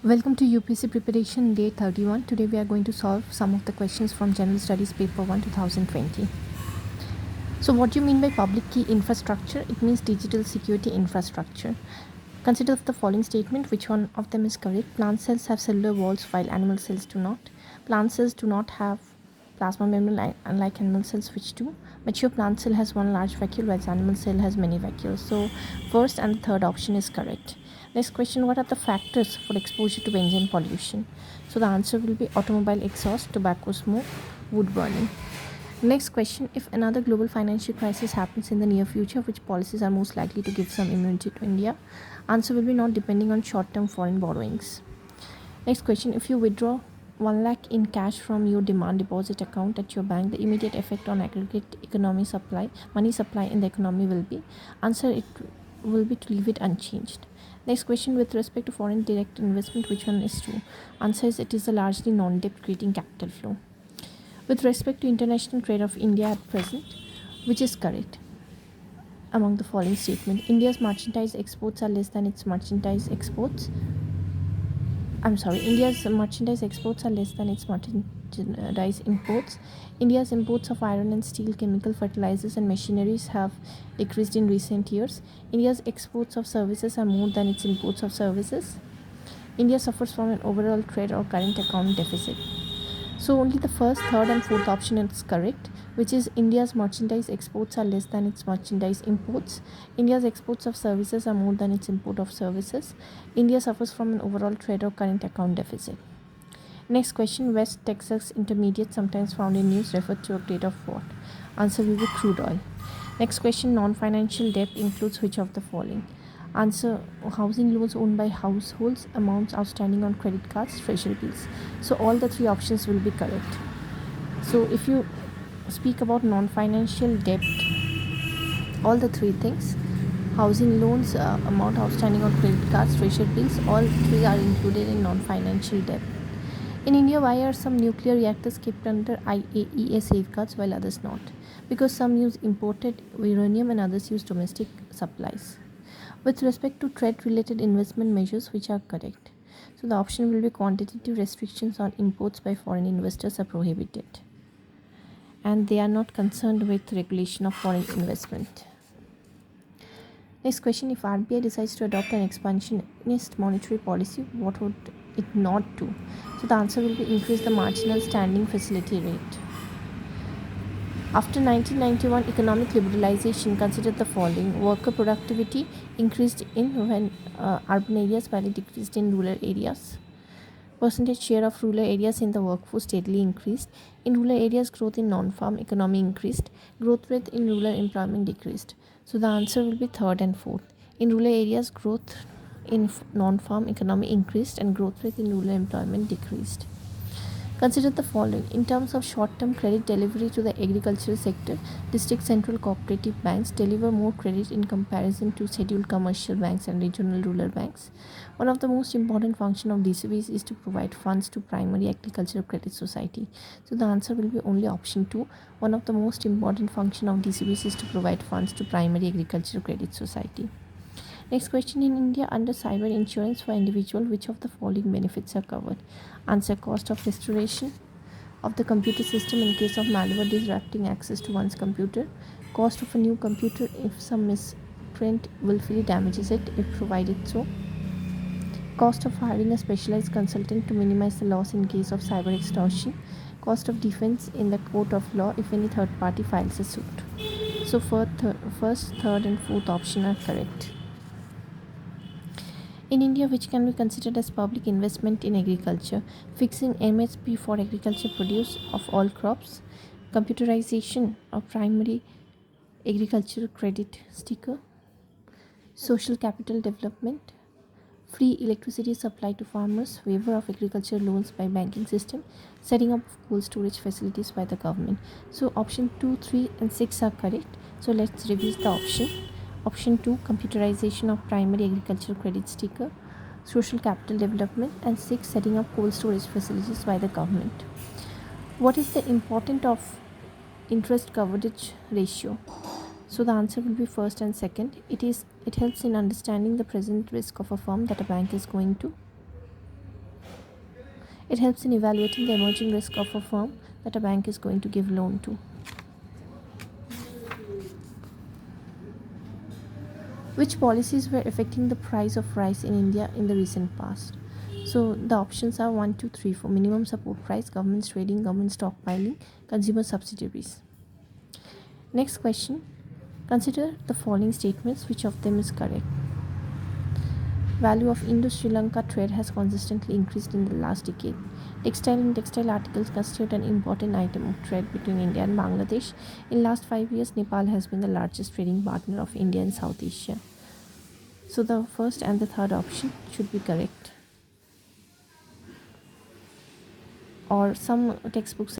Welcome to UPSC preparation day 31. Today we are going to solve some of the questions from General Studies paper 1 2020. So what do you mean by public key infrastructure? It means digital security infrastructure. Consider the following statement. Which one of them is correct? Plant cells have cellular walls while animal cells do not. Plant cells do not have plasma membrane unlike animal cells which do. Mature plant cell has one large vacuole whereas animal cell has many vacuoles. So first and the third option is correct. Next question, what are the factors for exposure to benzene pollution? So the answer will be automobile exhaust, tobacco smoke, wood burning. Next question, if another global financial crisis happens in the near future, which policies are most likely to give some immunity to India? Answer will be not depending on short-term foreign borrowings. Next question, if you withdraw 1 lakh in cash from your demand deposit account at your bank, the immediate effect on aggregate money supply in the economy will be? Answer, it will be to leave it unchanged. Next question, with respect to foreign direct investment, which one is true? Answer is it is a largely non-debt creating capital flow. With respect to international trade of India at present, which is correct? Among the following statement, India's merchandise exports are less than its merchandise exports. India's merchandise exports are less than its merchandise imports. India's imports of iron and steel, chemical fertilizers and machineries have decreased in recent years. India's exports of services are more than its imports of services. India suffers from an overall trade or current account deficit. So only the first, third and fourth option is correct, which is India's merchandise exports are less than its merchandise imports. India's exports of services are more than its import of services. India suffers from an overall trade or current account deficit. Next question, West Texas Intermediate, sometimes found in news, referred to a grade of what? Answer will be crude oil. Next question, non-financial debt includes which of the following? Answer, housing loans owned by households, amounts outstanding on credit cards, treasury bills. So all the three options will be correct. So if you speak about non-financial debt, all the three things, housing loans, amount outstanding on credit cards, treasury bills, all three are included in non-financial debt. In India, why are some nuclear reactors kept under IAEA safeguards while others not? Because some use imported uranium and others use domestic supplies. With respect to trade-related investment measures, which are correct? So the option will be quantitative restrictions on imports by foreign investors are prohibited, and they are not concerned with regulation of foreign investment. Next question, if RBI decides to adopt an expansionist monetary policy, what would it not do? So the answer will be increase the marginal standing facility rate. After 1991 economic liberalization, considered the following. Worker productivity increased in urban areas while it decreased in rural areas. Percentage share of rural areas in the workforce steadily increased. In rural areas, growth in non-farm economy increased. Growth rate in rural employment decreased. So the answer will be third and fourth. In rural areas, growth in non-farm economy increased and growth rate in rural employment decreased. Consider the following. In terms of short-term credit delivery to the agricultural sector, district central cooperative banks deliver more credit in comparison to scheduled commercial banks and regional rural banks. One of the most important functions of DCBs is to provide funds to primary agricultural credit society. So the answer will be only option 2. One of the most important functions of DCBs is to provide funds to primary agricultural credit society. Next question, in India, under cyber insurance for individual, which of the following benefits are covered? Answer, cost of restoration of the computer system in case of malware disrupting access to one's computer, cost of a new computer if some miscreant willfully damages it if provided so, cost of hiring a specialized consultant to minimize the loss in case of cyber extortion, cost of defense in the court of law if any third party files a suit. So first, third and fourth option are correct. In India, which can be considered as public investment in agriculture? Fixing MSP for agriculture produce of all crops, computerization of primary agricultural credit sticker, social capital development, free electricity supply to farmers, waiver of agricultural loans by banking system, setting up of cold storage facilities by the government. So option 2, 3 and 6 are correct. So let's revise the option. Option 2, computerization of primary agricultural credit sticker, social capital development, and 6, setting up cold storage facilities by the government. What is the importance of interest coverage ratio? So the answer will be first and second. It helps in understanding the present risk of a firm that a bank is going to It helps in evaluating the emerging risk of a firm that a bank is going to give loan to. Which policies were affecting the price of rice in India in the recent past? So the options are 1, 2, 3, 4. Minimum support price, government trading, government stockpiling, consumer subsidies. Next question. Consider the following statements. Which of them is correct? Value of Indo-Sri Lanka trade has consistently increased in the last decade. Textile and textile articles constitute an important item of trade between India and Bangladesh. In last 5 years, Nepal has been the largest trading partner of India in South Asia. So the first and the third option should be correct. Or some textbooks